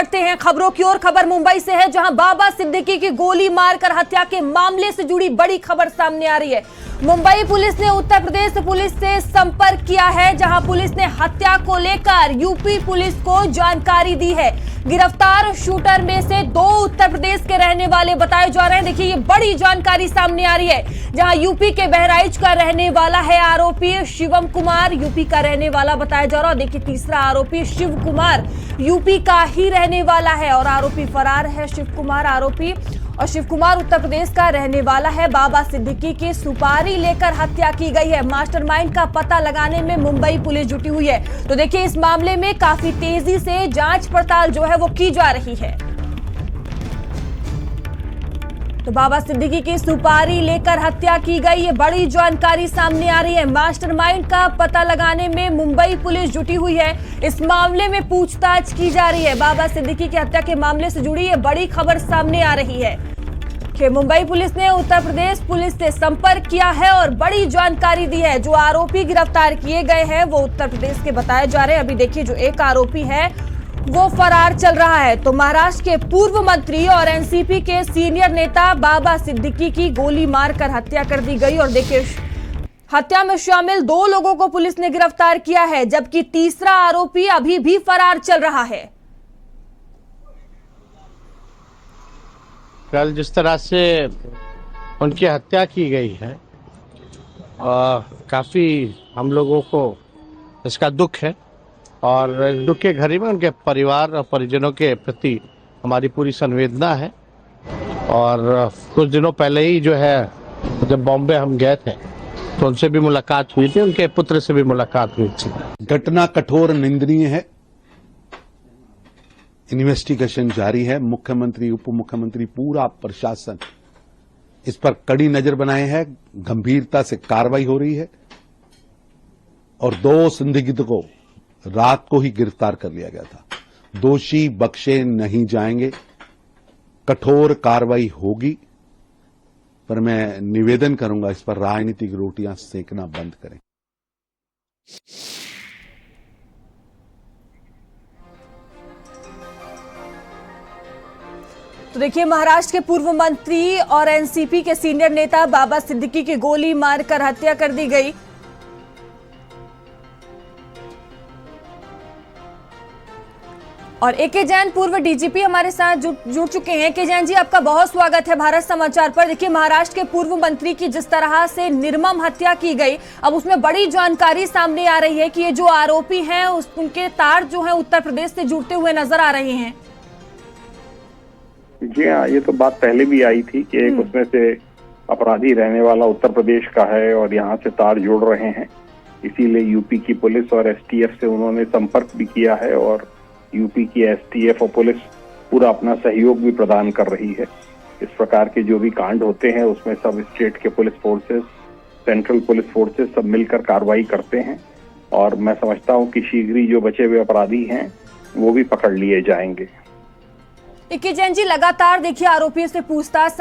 बढ़ते हैं खबरों की ओर। खबर मुंबई से है, जहां बाबा सिद्दीकी की गोली मारकर हत्या के मामले से जुड़ी बड़ी खबर सामने आ रही है। मुंबई पुलिस ने उत्तर प्रदेश पुलिस से संपर्क किया है, जहां पुलिस ने हत्या को लेकर यूपी पुलिस को जानकारी दी है। गिरफ्तार शूटर में से 2 उत्तर प्रदेश के रहने वाले बताए जा रहे हैं। देखिए, ये बड़ी जानकारी सामने आ रही है, जहां यूपी के बहराइच का रहने वाला है आरोपी शिवम कुमार, यूपी का रहने वाला बताया जा रहा है। देखिए, तीसरा आरोपी शिव कुमार यूपी का ही रहने वाला है और आरोपी फरार है। शिव कुमार आरोपी और शिव कुमार उत्तर प्रदेश का रहने वाला है। बाबा सिद्दीकी की सुपारी लेकर हत्या की गई है। मास्टरमाइंड का पता लगाने में मुंबई पुलिस जुटी हुई है। तो देखिए, इस मामले में काफी तेजी से जांच पड़ताल जो है वो की जा रही है। तो बाबा सिद्दीकी की सुपारी लेकर हत्या की गई, ये बड़ी जानकारी सामने आ रही है। मास्टरमाइंड का पता लगाने में मुंबई पुलिस जुटी हुई है। इस मामले में पूछताछ की जा रही है। बाबा सिद्दीकी की हत्या के मामले से जुड़ी ये बड़ी खबर सामने आ रही है कि मुंबई पुलिस ने उत्तर प्रदेश पुलिस से संपर्क किया है और बड़ी जानकारी दी है। जो आरोपी गिरफ्तार किए गए हैं वो उत्तर प्रदेश के बताए जा रहे हैं। अभी देखिए, जो एक आरोपी है वो फरार चल रहा है। तो महाराष्ट्र के पूर्व मंत्री और एनसीपी के सीनियर नेता बाबा सिद्दीकी की गोली मारकर हत्या कर दी गई और देखिए, हत्या में शामिल 2 लोगों को पुलिस ने गिरफ्तार किया है, जबकि तीसरा आरोपी अभी भी फरार चल रहा है। कल जिस तरह से उनकी हत्या की गई है, काफी हम लोगों को इसका दुख है और दुख के घड़ी में उनके परिवार और परिजनों के प्रति हमारी पूरी संवेदना है। और कुछ दिनों पहले ही जो है, जब बॉम्बे हम गए थे तो उनसे भी मुलाकात हुई थी, उनके पुत्र से भी मुलाकात हुई थी। घटना कठोर निंदनीय है। इन्वेस्टिगेशन जारी है। मुख्यमंत्री, उप मुख्यमंत्री, पूरा प्रशासन इस पर कड़ी नजर बनाए है। गंभीरता से कार्रवाई हो रही है और 2 संदिग्ध को रात को ही गिरफ्तार कर लिया गया था। दोषी बख्शे नहीं जाएंगे, कठोर कार्रवाई होगी। पर मैं निवेदन करूंगा, इस पर राजनीतिक रोटियां सेकना बंद करें। तो देखिए, महाराष्ट्र के पूर्व मंत्री और एनसीपी के सीनियर नेता बाबा सिद्दीकी की गोली मारकर हत्या कर दी गई। और एके जैन पूर्व डीजीपी हमारे साथ जुड़ चुके हैं। एके जैन जी, आपका बहुत स्वागत है भारत समाचार पर। देखिए, महाराष्ट्र के पूर्व मंत्री की जिस तरह से निर्मम हत्या की गई, अब उसमें बड़ी जानकारी सामने आ रही है कि ये जो आरोपी हैं उनके तार जो हैं उत्तर प्रदेश से जुड़ते हुए नजर आ रहे हैं। जी हाँ, ये तो बात पहले भी आई थी कि एक उसमें से अपराधी रहने वाला उत्तर प्रदेश का है और यहाँ से तार जोड़ रहे हैं। इसीलिए यूपी की पुलिस और एसटीएफ से उन्होंने संपर्क भी किया है और यूपी की एसटीएफ और पुलिस पूरा अपना सहयोग भी प्रदान कर रही है। इस प्रकार के जो भी कांड होते हैं उसमें सब स्टेट के police forces, central police forces सब मिलकर कार्रवाई करते हैं और मैं समझता हूं कि शीघ्र ही जो बचे हुए अपराधी हैं वो भी पकड़ लिए जाएंगे। एके जैन जी, लगातार देखिए आरोपियों से पूछताछ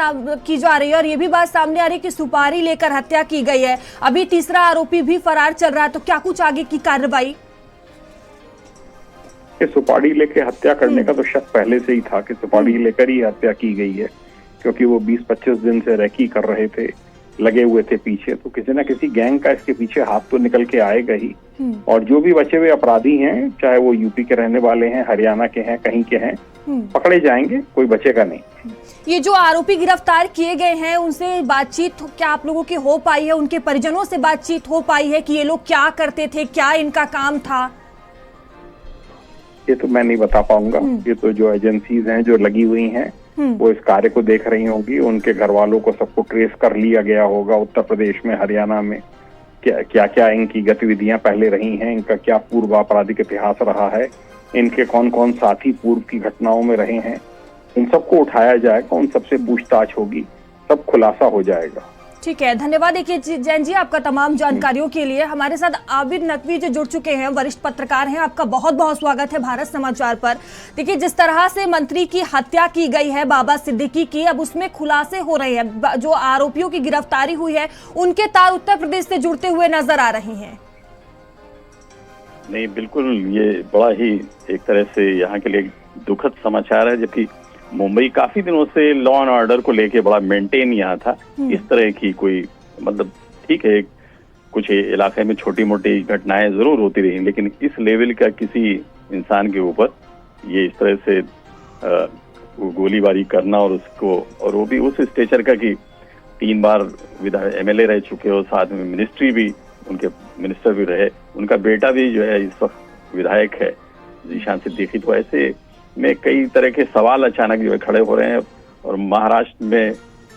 की जा रही है और ये भी बात सामने आ रही है कि सुपारी लेकर हत्या की गई है। अभी तीसरा आरोपी भी फरार चल रहा है, तो क्या कुछ आगे की कार्रवाई? सुपारी लेके हत्या करने का तो शक पहले से ही था कि सुपारी लेकर ही हत्या की गई है, क्योंकि वो 20-25 दिन से रेकी कर रहे थे, लगे हुए थे पीछे। तो किसी न किसी गैंग का इसके पीछे हाथ तो निकल के आएगा ही। और जो भी बचे हुए अपराधी हैं, चाहे वो यूपी के रहने वाले हैं, हरियाणा के हैं, कहीं के हैं, पकड़े जाएंगे, कोई बचेगा नहीं। ये जो आरोपी गिरफ्तार किए गए हैं, उनसे बातचीत क्या आप लोगों की हो पाई है? उनके परिजनों से बातचीत हो पाई है कि ये लोग क्या करते थे, क्या इनका काम था? ये तो मैं नहीं बता पाऊंगा। ये तो जो एजेंसीज हैं जो लगी हुई हैं वो इस कार्य को देख रही होंगी। उनके घर वालों को सबको ट्रेस कर लिया गया होगा उत्तर प्रदेश में, हरियाणा में क्या क्या इनकी गतिविधियां पहले रही हैं, इनका क्या पूर्व आपराधिक इतिहास रहा है, इनके कौन कौन साथी पूर्व की घटनाओं में रहे हैं, इन सबको उठाया जाएगा, उन सबसे पूछताछ होगी, सब खुलासा हो जाएगा। ठीक है, धन्यवाद एके जैन जी आपका तमाम जानकारियों के लिए। हमारे साथ आबिद नकवी जो जुड़ चुके हैं, वरिष्ठ पत्रकार हैं, आपका बहुत बहुत स्वागत है भारत समाचार पर। देखिए, जिस तरह से मंत्री की हत्या की गई है बाबा सिद्दीकी की, अब उसमें खुलासे हो रहे हैं। जो आरोपियों की गिरफ्तारी हुई है उनके तार उत्तर प्रदेश से जुड़ते हुए नजर आ रहे हैं। नहीं, बिल्कुल, ये बड़ा ही एक तरह से यहाँ के लिए दुखद समाचार है, जबकि मुंबई काफी दिनों से लॉ एंड ऑर्डर को लेके बड़ा मेंटेन यहाँ था। इस तरह की कोई मतलब ठीक है, कुछ इलाके में छोटी मोटी घटनाएं जरूर होती रही, लेकिन इस लेवल का किसी इंसान के ऊपर ये इस तरह से गोलीबारी करना और वो भी उस स्टेचर का कि 3 बार विधायक MLA रह चुके हो, साथ में मिनिस्ट्री भी उनके मिनिस्टर भी रहे, उनका बेटा भी जो है इस वक्त विधायक है जीशान सिद्दीकी। तो ऐसे में कई तरह के सवाल अचानक जो है खड़े हो रहे हैं। और महाराष्ट्र में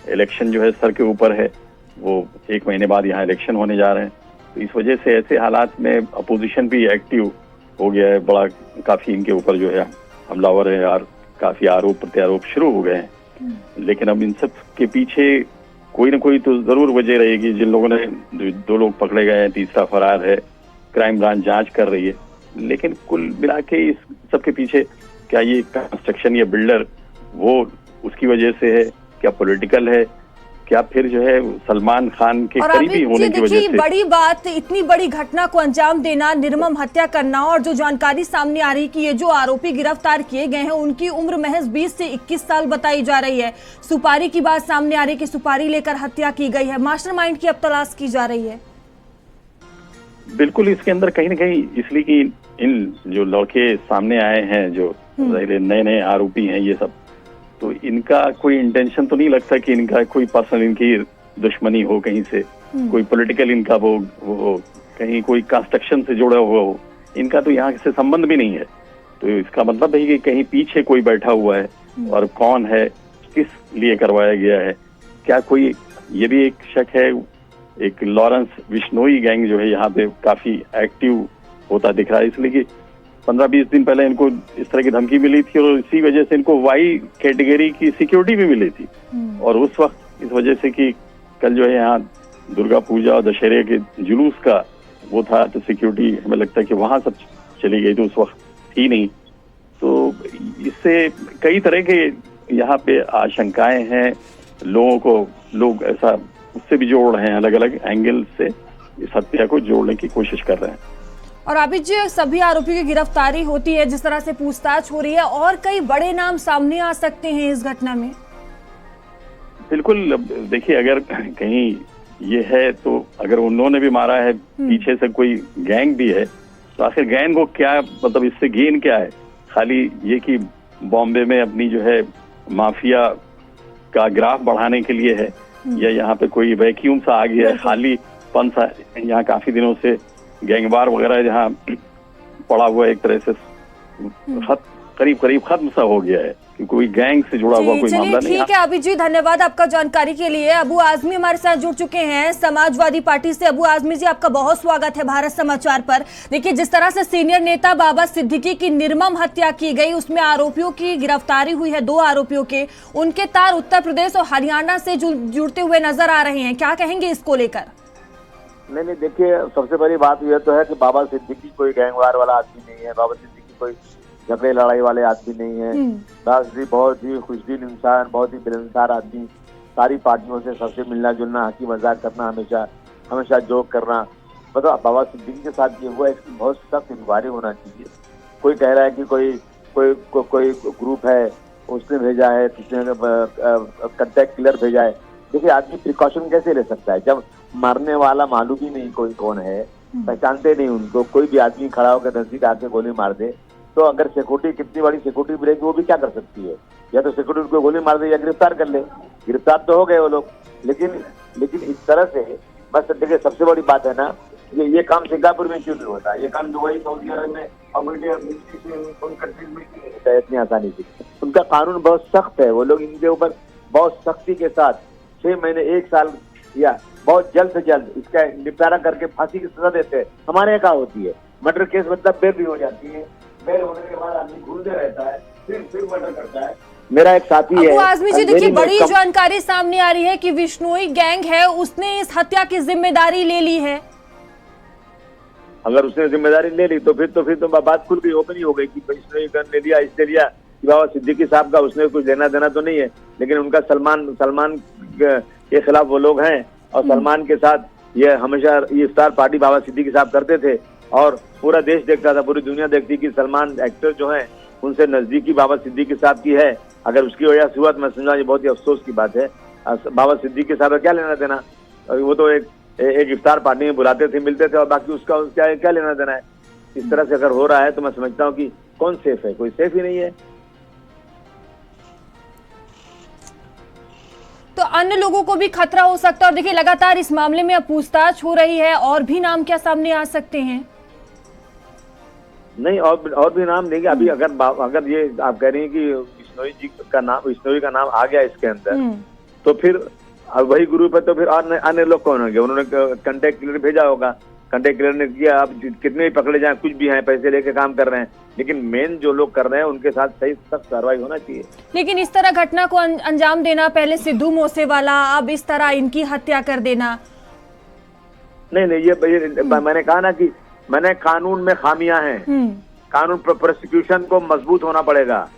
इलेक्शन जो है सर के ऊपर है, वो 1 महीने बाद यहाँ इलेक्शन होने जा रहे हैं। तो इस वजह से ऐसे हालात में अपोजिशन भी एक्टिव हो गया है, बड़ा काफी इनके ऊपर जो है हमलावर है और काफी आरोप प्रत्यारोप शुरू हो गए हैं। लेकिन अब इन सब के पीछे कोई ना कोई तो जरूर वजह रहेगी। जिन लोगों ने 2 लोग पकड़े गए हैं, तीसरा फरार है, क्राइम ब्रांच जांच कर रही है। लेकिन कुल मिला के इस सब के पीछे क्या ये कंस्ट्रक्शन या बिल्डर वो उसकी वजह से है, क्या पॉलिटिकल है, क्या फिर जो है सलमान खान के करीबी होने की वजह से? बड़ी बात, इतनी बड़ी घटना को अंजाम देना, निर्मम हत्या करना, और जो जानकारी सामने आ रही कि ये जो आरोपी गिरफ्तार किए गए हैं उनकी उम्र महज 20 से 21 साल बताई जा रही है। सुपारी की बात सामने आ रही है कि सुपारी लेकर हत्या की गई है। मास्टरमाइंड की अब तलाश की जा रही है। बिल्कुल, इसके अंदर कहीं ना कहीं इसलिए कि इन जो लड़के सामने आए हैं, जो नए आरोपी हैं, ये सब तो इनका कोई इंटेंशन तो नहीं लगता कि इनका कोई पर्सनल इनकी दुश्मनी हो, कहीं से कोई पॉलिटिकल इनका वो कहीं कोई कंस्ट्रक्शन से जुड़ा हुआ हो। इनका तो यहाँ से संबंध भी नहीं है। तो इसका मतलब है कि कहीं पीछे कोई बैठा हुआ है, और कौन है, किस लिए करवाया गया है, क्या कोई, ये भी एक शक है। एक लॉरेंस बिश्नोई गैंग जो है यहाँ पे काफी एक्टिव होता दिख रहा है, इसलिए कि 15-20 दिन पहले इनको इस तरह की धमकी मिली थी और इसी वजह से इनको वाई कैटेगरी की सिक्योरिटी भी मिली थी। और उस वक्त इस वजह से कि कल जो है यहाँ दुर्गा पूजा और दशहरे के जुलूस का वो था, तो सिक्योरिटी हमें लगता है कि वहां सब चली गई, तो उस वक्त थी नहीं। तो इससे कई तरह के यहाँ पे आशंकाएं हैं, लोगों को लोग ऐसा उससे भी जोड़ रहे हैं, अलग अलग एंगल से इस हत्या को जोड़ने की कोशिश कर रहे हैं। और अभी जो सभी आरोपियों की गिरफ्तारी होती है, जिस तरह से पूछताछ हो रही है, और कई बड़े नाम सामने आ सकते हैं इस घटना में। बिल्कुल, देखिए अगर कहीं ये है तो अगर उन्होंने भी मारा है, पीछे से कोई गैंग भी है, तो आखिर गैंग को क्या मतलब इससे गेन क्या है? खाली ये कि बॉम्बे में अपनी जो है माफिया का ग्राफ बढ़ाने के लिए है, या यहाँ पे कोई वैक्यूम सा आ गया है, खाली पन सा यहाँ काफी दिनों से गैंगवार वगैरह जहाँ पड़ा हुआ एक तरह से करीब खत्म सा हो गया है, कि कोई गैंग से जुड़ा हुआ कोई मामला नहीं। ठीक है अभी जी, धन्यवाद आपका जानकारी के लिए। अबू आजमी हमारे साथ जुड़ चुके हैं समाजवादी पार्टी से। अबू आजमी जी, आपका बहुत स्वागत है भारत समाचार पर। देखिए, जिस तरह से सीनियर नेता बाबा सिद्दीकी की निर्मम हत्या की गई, उसमें आरोपियों की गिरफ्तारी हुई है, 2 आरोपियों के, उनके तार उत्तर प्रदेश और हरियाणा से जुड़ते हुए नजर आ रहे हैं। क्या कहेंगे इसको लेकर? नहीं, देखिए, सबसे बड़ी बात यह तो है कि बाबा सिद्दीकी कोई गैंगवार वाला आदमी नहीं है। बाबा सिद्दीकी कोई झगड़े लड़ाई वाले आदमी नहीं है। बाबा बहुत ही खुशदिल इंसान, बहुत ही मिलनसार आदमी, सारी पार्टियों से सबसे मिलना जुलना, हंसी मजाक करना, हमेशा जोक करना। मतलब बाबा सिद्दीकी के साथ ये हुआ, इसकी बहुत सख्त इंक्वायरी होना चाहिए। कोई कह रहा है कि कोई ग्रुप है उसने भेजा है, किसी ने कंटेक्ट किलर भेजा है। देखिए, आदमी प्रिकॉशन कैसे ले सकता है जब मारने वाला मालूम ही नहीं कोई कौन है, पहचानते नहीं उनको। कोई भी आदमी खड़ा होकर नजदीक आके गोली मार दे, तो अगर सिक्योरिटी कितनी बड़ी सिक्योरिटी मिलेगी वो भी क्या कर सकती है? या तो सिक्योरिटी को गोली मार दे या गिरफ्तार कर ले। गिरफ्तार तो हो गए वो लोग, लेकिन इस तरह से बस देखिए, सबसे बड़ी बात है ना, ये काम सिंगापुर में क्यों नहीं होता, ये काम दुबई, सऊदी अरब में और उन कंट्रीज में क्यों नहीं होता है इतनी आसानी से? उनका कानून बहुत सख्त है। वो लोग इनके ऊपर बहुत सख्ती के साथ 6 महीने 1 साल या बहुत जल्द से जल्द इसका निपटारा करके फांसी की सजा देते हैं। हमारे यहाँ क्या होती है, मर्डर केस मतलब बेल भी हो जाती है, बेल होने के बाद आदमी घूमते रहता है, फिर मर्डर करता है। मेरा एक साथी है अबू आजमी जी, देखिए बड़ी जानकारी सामने आ रही है कि बिश्नोई गैंग है, उसने इस हत्या की जिम्मेदारी ले ली है। अगर उसने जिम्मेदारी ले ली तो फिर बात खुल गई, ओपन ही हो गई कि बिश्नोई गैंग ने लिया, इसने लिया। बाबा सिद्दीकी साहब का उसने कुछ लेना देना तो नहीं है, लेकिन उनका सलमान के खिलाफ वो लोग हैं, और सलमान के साथ ये हमेशा ये इफ्तार पार्टी बाबा सिद्दीकी साहब करते थे, और पूरा देश देखता था, पूरी दुनिया देखती कि सलमान एक्टर जो हैं उनसे नजदीकी बाबा सिद्दीकी साहब की है, अगर उसकी वजह से हुआ तो मैं समझा ये बहुत ही अफसोस की बात है। बाबा सिद्दीकी साहब का क्या लेना देना, वो तो एक इफ्तार पार्टी में बुलाते थे, मिलते थे, और बाकी उसका क्या लेना देना है। इस तरह से अगर हो रहा है तो मैं समझता हूँ कि कौन सेफ है, कोई सेफ ही नहीं है। तो अन्य लोगों को भी खतरा हो सकता है, और देखिए लगातार इस मामले में अब पूछताछ हो रही है, और भी नाम क्या सामने आ सकते हैं? नहीं, और भी नाम देंगे। अभी अगर ये आप कह रही हैं कि बिश्नोई का नाम आ गया इसके अंदर, तो फिर वही ग्रुप है, तो फिर अन्य लोग कौन होंगे? उन्होंने कंटेक्ट क्लियर भेजा होगा, कंटेक्ट क्लियर ने किया। अब कितने भी पकड़े जाएं, कुछ भी हैं, पैसे लेके काम कर रहे हैं, लेकिन मेन जो लोग कर रहे हैं उनके साथ सही सख्त कार्रवाई होना चाहिए। लेकिन इस तरह घटना को अंजाम देना, पहले सिद्धू मूसेवाला, अब इस तरह इनकी हत्या कर देना। नहीं, ये मैंने कहा ना कि कानून में खामियां हैं, कानून प्रोसिक्यूशन को मजबूत होना पड़ेगा,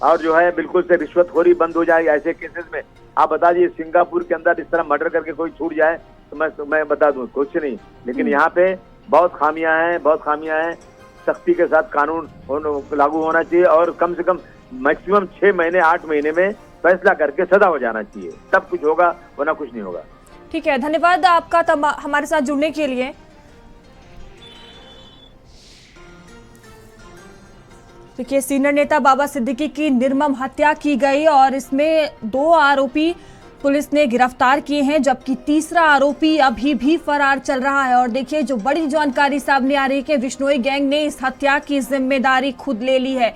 और जो है बिल्कुल से रिश्वतखोरी बंद हो जाए ऐसे केसेस में। आप बता दीजिए सिंगापुर के अंदर इस तरह मर्डर करके कोई छूट जाए तो मैं बता दूं कुछ नहीं, लेकिन यहाँ पे बहुत खामियां हैं। सख्ती के साथ कानून लागू होना चाहिए, और कम से कम मैक्सिमम 6 महीने 8 महीने में फैसला करके सजा हो जाना चाहिए, तब कुछ होगा, वरना कुछ नहीं होगा। ठीक है, धन्यवाद आपका हमारे साथ जुड़ने के लिए। देखिए, सीनियर नेता बाबा सिद्दीकी की निर्मम हत्या की गई, और इसमें 2 आरोपी पुलिस ने गिरफ्तार किए हैं, जबकि तीसरा आरोपी अभी भी फरार चल रहा है। और देखिए, जो बड़ी जानकारी सामने आ रही है कि बिश्नोई गैंग ने इस हत्या की जिम्मेदारी खुद ले ली है।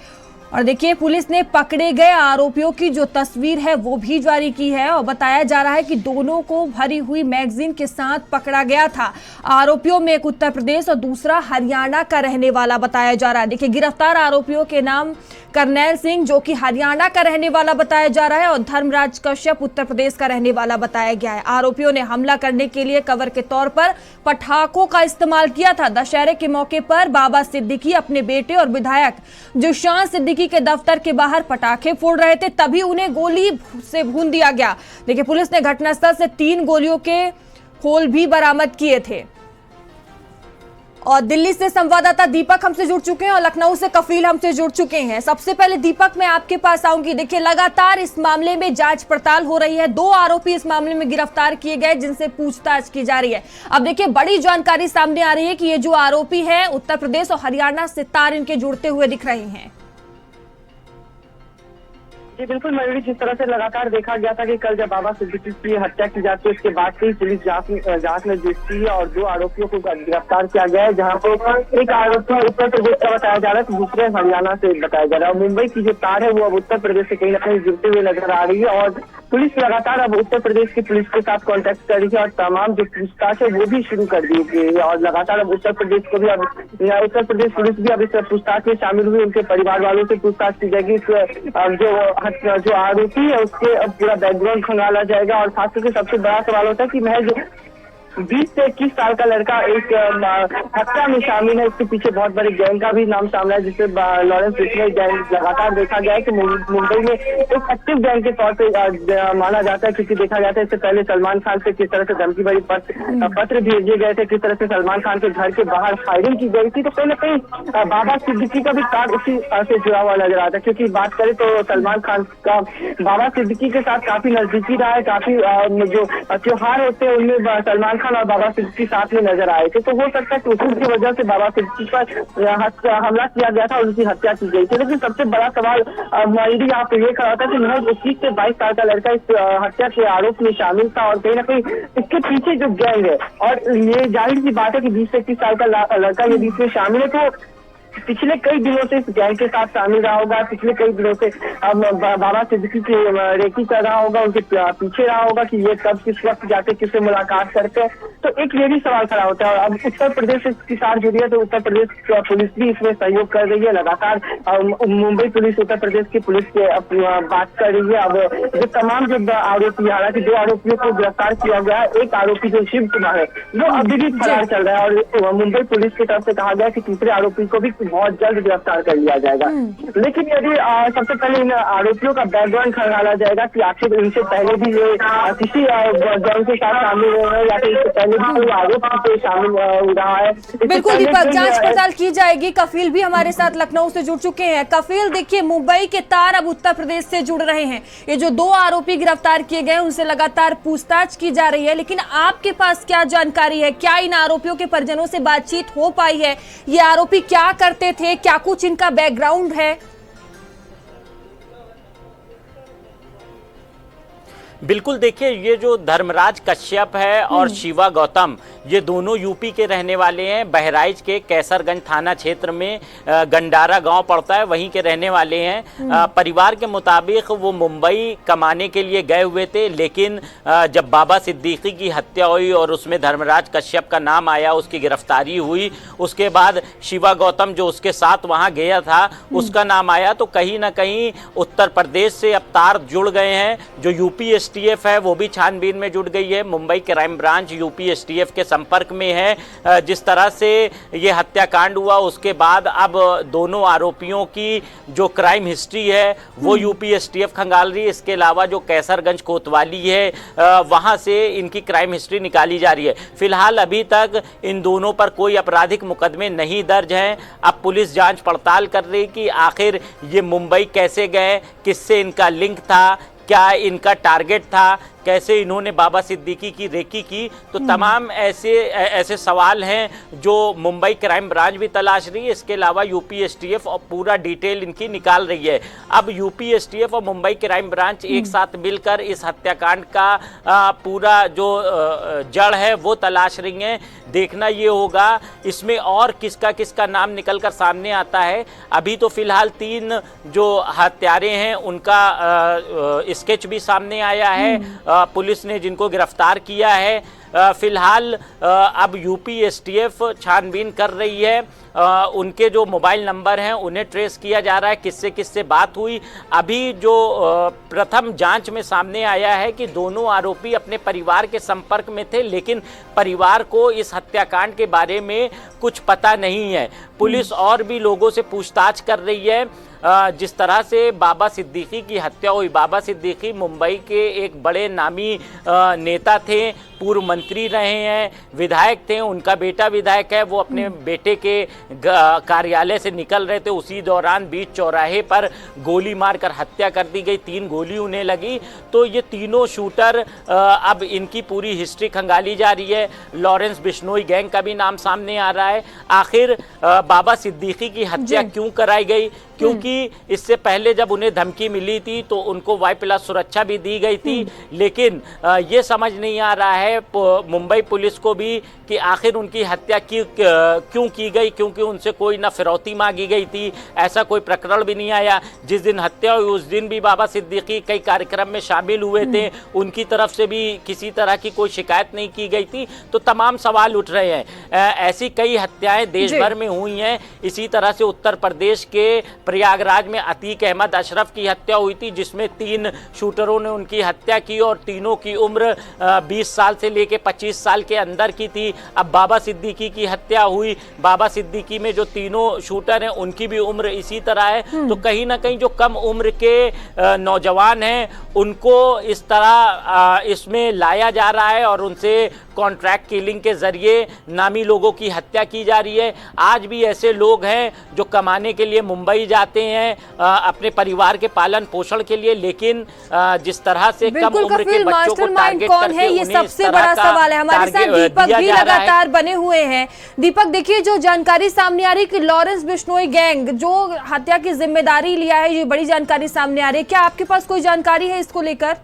और देखिए, पुलिस ने पकड़े गए आरोपियों की जो तस्वीर है वो भी जारी की है, और बताया जा रहा है कि दोनों को भरी हुई मैगजीन के साथ पकड़ा गया था। आरोपियों में एक उत्तर प्रदेश और दूसरा हरियाणा का रहने वाला बताया जा रहा है। देखिए, गिरफ्तार आरोपियों के नाम करनैल सिंह, जो कि हरियाणा का रहने वाला बताया जा रहा है, और धर्मराज कश्यप उत्तर प्रदेश का रहने वाला बताया गया है। आरोपियों ने हमला करने के लिए कवर के तौर पर पटाखों का इस्तेमाल किया था। दशहरे के मौके पर बाबा सिद्दीकी अपने बेटे और विधायक जिशान सिद्दीकी के दफ्तर के बाहर पटाखे फोड़ रहे थे, तभी उन्हें गोली से भून दिया गया। देखिए, पुलिस ने घटनास्थल से 3 गोलियों के खोल भी बरामद किए थे। और दिल्ली से संवाददाता दीपक हमसे जुड़ चुके हैं, और लखनऊ से कफील हमसे जुड़ चुके हैं। सबसे पहले दीपक, मैं आपके पास आऊंगी। देखिए, लगातार इस मामले में जांच पड़ताल हो रही है, 2 आरोपी इस मामले में गिरफ्तार किए गए, जिनसे पूछताछ की जा रही है। अब देखिए, बड़ी जानकारी सामने आ रही है कि ये जो आरोपी है उत्तर प्रदेश और हरियाणा से तार इनके जुड़ते हुए दिख रहे हैं। जी बिल्कुल मयूरी, जिस तरह से लगातार देखा गया था कि कल जब बाबा सिद्दीकी की हत्या की जाती है, उसके बाद से पुलिस जांच में जुटती है, और 2 आरोपियों को गिरफ्तार किया गया है, जहां पे एक आरोपी उत्तर प्रदेश का बताया जा रहा है, तो दूसरे हरियाणा से बताया जा रहा है। और मुंबई की जो तार है वो अब उत्तर प्रदेश से कहीं ना कहीं जुड़ते हुए नजर आ रही है, और पुलिस लगातार अब उत्तर प्रदेश की पुलिस के साथ कांटेक्ट कर रही है, और तमाम जो पूछताछ है वो भी शुरू कर दी गई है। और लगातार अब उत्तर प्रदेश पुलिस भी अब इस पूछताछ में शामिल हुई, उनके परिवार वालों से पूछताछ की जाएगी। जो आरोपी है उसके अब पूरा बैकग्राउंड खंगाला जाएगा, और खास करके सबसे बड़ा सवाल होता है कि महज 20 से 21 साल का लड़का एक हत्या में शामिल है, इसके पीछे बहुत बड़े गैंग का भी नाम सामने है, जिसे लॉरेंस बिश्नोई गैंग लगातार देखा गया है कि मुंबई में एक एक्टिव गैंग के तौर पे माना जाता है, क्योंकि देखा जाता है इससे पहले सलमान खान से किस तरह से धमकी भरी पत्र भेजे गए थे, किस तरह से सलमान खान के घर के बाहर फायरिंग की गई थी। तो कहीं ना कहीं बाबा सिद्दीकी का भी कार्ड उसी से जुड़ा हुआ नजर आता है, क्योंकि बात करें तो सलमान खान का बाबा सिद्दीकी के साथ काफी नजदीकी रहा है, काफी जो त्योहार होते हैं उनमें सलमान खान और बाबा सिद्दीकी साथ में नजर आए थे। तो हो सकता है कि उसी की वजह से बाबा सिद्दीकी पर हमला किया गया था और उनकी हत्या की गई थी। लेकिन सबसे बड़ा सवाल मायरी यहाँ पे ये खड़ा होता है कि महज 21 से 22 साल का लड़का इस हत्या के आरोप में शामिल था, और कहीं ना कहीं इसके पीछे जो गैंग है, और ये जाहिर सी बात है कि 20 से 21 साल का लड़का यदि इसमें शामिल है तो पिछले कई दिनों से इस गैंग के साथ शामिल रहा होगा, पिछले कई दिनों से बाबा सिद्दीकी की रेकी कर रहा होगा, उनके पीछे रहा होगा कि ये कब किस वक्त जाके किससे मुलाकात करते हैं। तो एक ये भी सवाल खड़ा होता है। और अब उत्तर प्रदेश के साथ जुड़ी है, तो उत्तर प्रदेश पुलिस भी इसमें सहयोग कर रही है लगातार। मुंबई पुलिस उत्तर प्रदेश की पुलिस से बात कर रही है। अब जो तमाम जो आरोपी, हालांकि 2 आरोपियों को गिरफ्तार किया गया है, एक आरोपी जो शिव कुमार है वो अभी भी फरार चल रहा है, और मुंबई पुलिस की तरफ से कहा गया है कि तीसरे आरोपी को भी कि बहुत जल्द गिरफ्तार कर लिया जाएगा। लेकिन यदि सबसे पहले इन आरोपियों का बैकग्राउंड खंगाला जाएगा कि आखिर इनसे पहले भी ये किसी गैंग के साथ शामिल हुए हैं या फिर इससे पहले भी कोई आरोप पे शामिल रहा है। बिल्कुल दीपक, जांच पड़ताल की जाएगी। कफील भी हमारे साथ लखनऊ से जुड़ चुके हैं। कफील, देखिए मुंबई के तार अब उत्तर प्रदेश से जुड़ रहे हैं। ये जो 2 आरोपी गिरफ्तार किए गए उनसे लगातार पूछताछ की जा रही है, लेकिन आपके पास क्या जानकारी है? क्या इन आरोपियों के परिजनों से बातचीत हो पाई है? ये आरोपी क्या करते थे? क्या कुछ इनका बैकग्राउंड है? बिल्कुल, देखिए ये जो धर्मराज कश्यप है और शिवा गौतम, ये दोनों यूपी के रहने वाले हैं। बहराइच के कैसरगंज थाना क्षेत्र में गंडारा गांव पड़ता है, वहीं के रहने वाले हैं। परिवार के मुताबिक वो मुंबई कमाने के लिए गए हुए थे, लेकिन जब बाबा सिद्दीकी की हत्या हुई और उसमें धर्मराज कश्यप का नाम आया, उसकी गिरफ्तारी हुई, उसके बाद शिवा गौतम जो उसके साथ वहाँ गया था उसका नाम आया, तो कहीं ना कहीं उत्तर प्रदेश से अब तार जुड़ गए हैं। जो यूपी एसटीएफ है वो भी छानबीन में जुट गई है। Mumbai crime branch UP STF के संपर्क में है। जिस तरह से ये हत्याकांड हुआ उसके बाद अब दोनों आरोपियों की जो क्राइम हिस्ट्री है वो यूपी एसटीएफ खंगाल रही है। इसके अलावा जो कैसरगंज कोतवाली है वहां से इनकी क्राइम हिस्ट्री निकाली जा रही है। फिलहाल अभी तक इन दोनों पर कोई आपराधिक मुकदमे नहीं दर्ज हैं। अब पुलिस जांच पड़ताल कर रही कि आखिर ये मुंबई कैसे गए, किससे इनका लिंक था, क्या इनका टारगेट था, कैसे इन्होंने बाबा सिद्दीकी की रेकी की। तो तमाम ऐसे सवाल हैं जो मुंबई क्राइम ब्रांच भी तलाश रही है। इसके अलावा यूपी एसटीएफ और पूरा डिटेल इनकी निकाल रही है। अब यूपी एसटीएफ और मुंबई क्राइम ब्रांच एक साथ मिलकर इस हत्याकांड का पूरा जो जड़ है वो तलाश रही हैं। देखना ये होगा इसमें और किसका किसका नाम निकलकर सामने आता है। अभी तो फिलहाल 3 जो हत्यारे हैं उनका स्केच भी सामने आया है पुलिस ने जिनको गिरफ्तार किया है। फिलहाल अब यूपी एसटीएफ छानबीन कर रही है। उनके जो मोबाइल नंबर हैं उन्हें ट्रेस किया जा रहा है, किससे किससे बात हुई। अभी जो प्रथम जांच में सामने आया है कि दोनों आरोपी अपने परिवार के संपर्क में थे, लेकिन परिवार को इस हत्याकांड के बारे में कुछ पता नहीं है। पुलिस और भी लोगों से पूछताछ कर रही है। जिस तरह से बाबा सिद्दीकी की हत्या हुई, बाबा सिद्दीकी मुंबई के एक बड़े नामी नेता थे, पूर्व मंत्री रहे हैं, विधायक थे, उनका बेटा विधायक है। वो अपने बेटे के कार्यालय से निकल रहे थे, उसी दौरान बीच चौराहे पर गोली मारकर हत्या कर दी गई। 3 गोली उन्हें लगी। तो ये तीनों शूटर अब इनकी पूरी हिस्ट्री खंगाली जा रही है। लॉरेंस बिश्नोई गैंग का भी नाम सामने आ रहा है। आखिर बाबा सिद्दीकी की हत्या क्यों कराई गई? क्योंकि इससे पहले जब उन्हें धमकी मिली थी तो उनको Y+ सुरक्षा भी दी गई थी, लेकिन ये समझ नहीं आ रहा है मुंबई पुलिस को भी कि आखिर उनकी हत्या क्यों की गई, क्योंकि उनसे कोई ना फिरौती मांगी गई थी, ऐसा कोई प्रकरण भी नहीं आया। जिस दिन हत्या हुई उस दिन भी बाबा सिद्दीकी कई कार्यक्रम में शामिल हुए थे, उनकी तरफ से भी किसी तरह की कोई शिकायत नहीं की गई थी। तो तमाम सवाल उठ रहे हैं। ऐसी कई हत्याएं देश भर में हुई हैं। इसी तरह से उत्तर प्रदेश के प्रयागराज में अतीक अहमद अशरफ की हत्या हुई थी, जिसमें 3 शूटरों ने उनकी हत्या की और तीनों की उम्र 20 साल से लेकर 25 साल के अंदर की थी। अब बाबा सिद्दीकी की हत्या हुई, बाबा सिद्दीकी में जो तीनों शूटर हैं उनकी भी उम्र इसी तरह है। तो कहीं ना कहीं जो कम उम्र के नौजवान हैं उनको इस तरह इसमें लाया जा रहा है और उनसे कॉन्ट्रैक्ट किलिंग के जरिए नामी लोगों की हत्या की जा रही है। आज भी ऐसे लोग हैं जो कमाने के लिए मुंबई जाते हैं अपने परिवार के पालन पोषण के लिए, लेकिन जिस तरह से कम उम्र के बच्चों को टारगेट कौन है, ये सबसे बड़ा सवाल है। हमारे साथ दीपक भी लगातार बने हुए हैं। दीपक, देखिए जो जानकारी सामने आ रही है कि लॉरेंस बिश्नोई गैंग जो हत्या की जिम्मेदारी लिया है, ये बड़ी जानकारी सामने आ रही है। क्या आपके पास कोई जानकारी है इसको लेकर?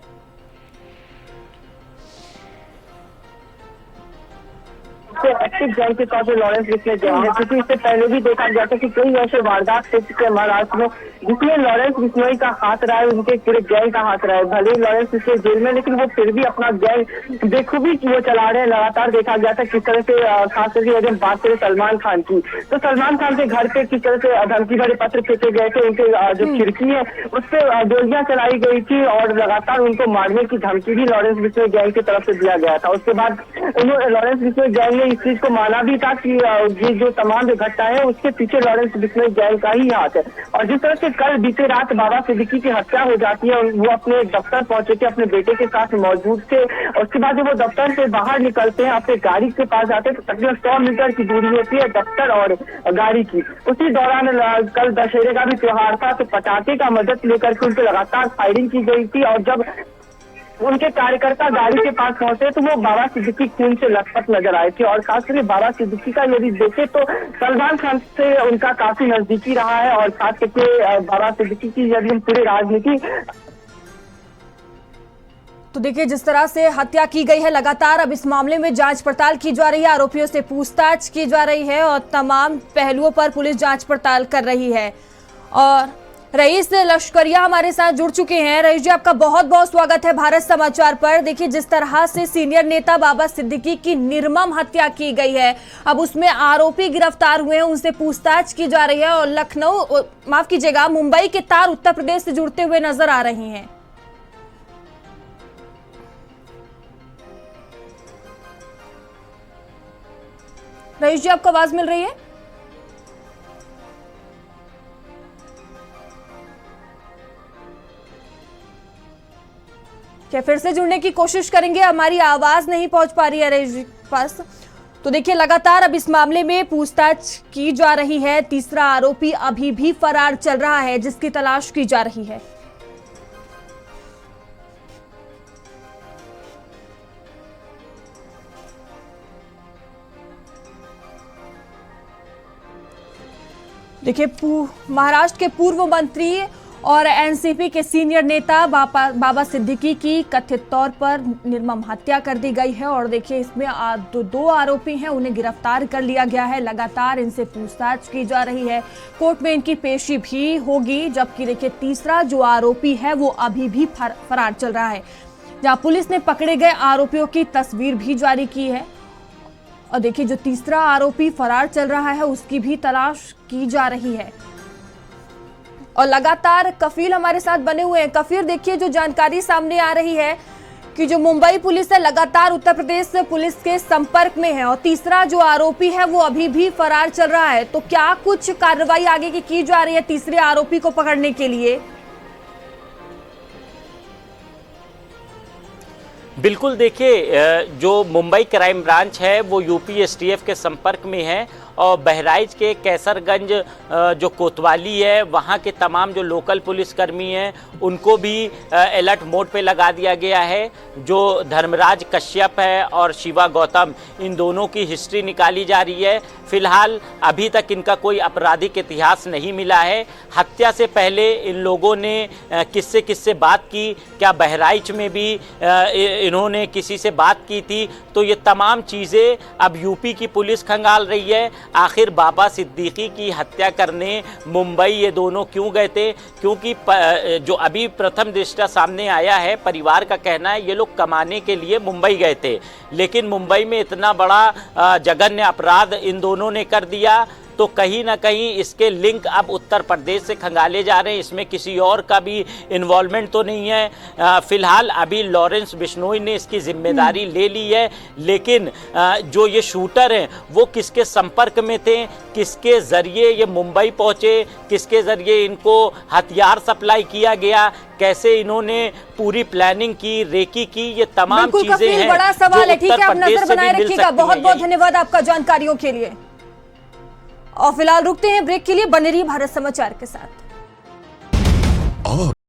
एक्टिव गैंग के तौर पर लॉरेंस बिश्नोई गैंग है, क्योंकि इससे पहले भी देखा गया था कि कई ऐसे वारदात क्षेत्र के महाराष्ट्र में जिसमें लॉरेंस बिश्नोई का हाथ रहा है, उनके पूरे गैंग का हाथ रहा है। भले ही लॉरेंस बिश्नोई जेल में, लेकिन वो फिर भी अपना गैंग बेखूबी वो चला रहे हैं। लगातार देखा गया था किस तरह से, खास करके अगर बात करें सलमान खान की, तो सलमान खान के घर पे किस तरह से धमकी भरे पत्र फेंके गए थे, उनके जो खिड़की है उस पर गोलियां चलाई गई थी और लगातार उनको मारने की धमकी भी लॉरेंस बिश्नोई गैंग की तरफ से दिया गया था। उसके बाद लॉरेंस बिश्नोई गैंग ने इस चीज को माना भी था कि ये जो तमाम घटना है उसके पीछे लॉरेंस बिश्नोई गैंग का ही हाथ है। और जिस तरह से कल बीते रात बाबा सिद्दीकी की हत्या हो जाती है, वो अपने दफ्तर पहुंचे थे, अपने बेटे के साथ मौजूद थे। उसके बाद जब वो दफ्तर से बाहर निकलते हैं, अपने गाड़ी के पास जाते हैं, तो तकरीबन 100 मीटर की दूरी होती है दफ्तर और गाड़ी की। उसी दौरान कल दशहरे का भी त्योहार था, तो पटाखे का मदद लेकर के उनसे लगातार फायरिंग की गई थी। और जब उनके कार्यकर्ता गाड़ी के पास पहुंचे तो वो बाबा सिद्दीकी खून से लथपथ नजर आए थे। और खास करके बाबा सिद्दीकी का यदि देखें तो सलमान खान से उनका काफी नजदीकी रहा है। और खास करके बाबा सिद्दीकी की यदि हम पूरी राजनीति तो देखिए जिस तरह से हत्या की गई है, लगातार अब इस मामले में जांच पड़ताल की जा रही है, आरोपियों से पूछताछ की जा रही है और तमाम पहलुओं पर पुलिस जांच पड़ताल कर रही है। और रईस लश्करिया हमारे साथ जुड़ चुके हैं। रईस जी, आपका बहुत बहुत स्वागत है भारत समाचार पर। देखिए जिस तरह से सीनियर नेता बाबा सिद्दीकी की निर्मम हत्या की गई है, अब उसमें आरोपी गिरफ्तार हुए हैं, उनसे पूछताछ की जा रही है और लखनऊ, माफ कीजिएगा, मुंबई के तार उत्तर प्रदेश से जुड़ते हुए नजर आ रही हैं। रईस जी, आपको आवाज मिल रही है? क्या फिर से जुड़ने की कोशिश करेंगे? हमारी आवाज नहीं पहुंच पा रही है रईस जी पास। तो देखिए लगातार अब इस मामले में पूछताछ की जा रही है। तीसरा आरोपी अभी भी फरार चल रहा है, जिसकी तलाश की जा रही है। देखिए महाराष्ट्र के पूर्व मंत्री और एनसीपी के सीनियर नेता बाबा सिद्दीकी की कथित तौर पर निर्मम हत्या कर दी गई है। और देखिए इसमें दो आरोपी हैं, उन्हें गिरफ्तार कर लिया गया है। लगातार इनसे पूछताछ की जा रही है, कोर्ट में इनकी पेशी भी होगी। जबकि देखिए तीसरा जो आरोपी है वो अभी भी फरार चल रहा है, जहां पुलिस ने पकड़े गए आरोपियों की तस्वीर भी जारी की है। और देखिए जो तीसरा आरोपी फरार चल रहा है उसकी भी तलाश की जा रही है। और लगातार कफील हमारे साथ बने हुए हैं। कफीर, देखिए जो जानकारी सामने आ रही है कि जो मुंबई पुलिस है लगातार उत्तर प्रदेश पुलिस के संपर्क में है और तीसरा जो आरोपी है वो अभी भी फरार चल रहा है। तो क्या कुछ कार्रवाई आगे की जा रही है तीसरे आरोपी को पकड़ने के लिए? बिल्कुल, देखिए जो मुंबई क्राइम ब्रांच है वो यूपी एसटीएफ के संपर्क में है और बहराइच के कैसरगंज जो कोतवाली है वहाँ के तमाम जो लोकल पुलिसकर्मी हैं उनको भी अलर्ट मोड पे लगा दिया गया है। जो धर्मराज कश्यप है और शिवा गौतम, इन दोनों की हिस्ट्री निकाली जा रही है। फिलहाल अभी तक इनका कोई आपराधिक इतिहास नहीं मिला है। हत्या से पहले इन लोगों ने किससे किससे बात की, क्या बहराइच में भी इन्होंने किसी से बात की थी, तो ये तमाम चीज़ें अब यूपी की पुलिस खंगाल रही है। आखिर बाबा सिद्दीकी की हत्या करने मुंबई ये दोनों क्यों गए थे? क्योंकि जो अभी प्रथम दृष्टया सामने आया है, परिवार का कहना है ये लोग कमाने के लिए मुंबई गए थे, लेकिन मुंबई में इतना बड़ा जघन्य अपराध इन दोनों ने कर दिया तो कहीं ना कहीं इसके लिंक अब उत्तर प्रदेश से खंगाले जा रहे हैं। इसमें किसी और का भी इन्वॉल्वमेंट तो नहीं है। फिलहाल अभी लॉरेंस बिश्नोई ने इसकी जिम्मेदारी ले ली है, लेकिन जो ये शूटर हैं वो किसके संपर्क में थे, किसके ज़रिए ये मुंबई पहुंचे, किसके ज़रिए इनको हथियार सप्लाई किया गया, कैसे इन्होंने पूरी प्लानिंग की, रेकी की, ये तमाम चीजें हैं। बड़ा सवाल है, ठीक है, आप नजर बनाए रखिएगा। बहुत बहुत धन्यवाद आपका जानकारियों के लिए। और फिलहाल रुकते हैं ब्रेक के लिए, बने रहिए भारत समाचार के साथ।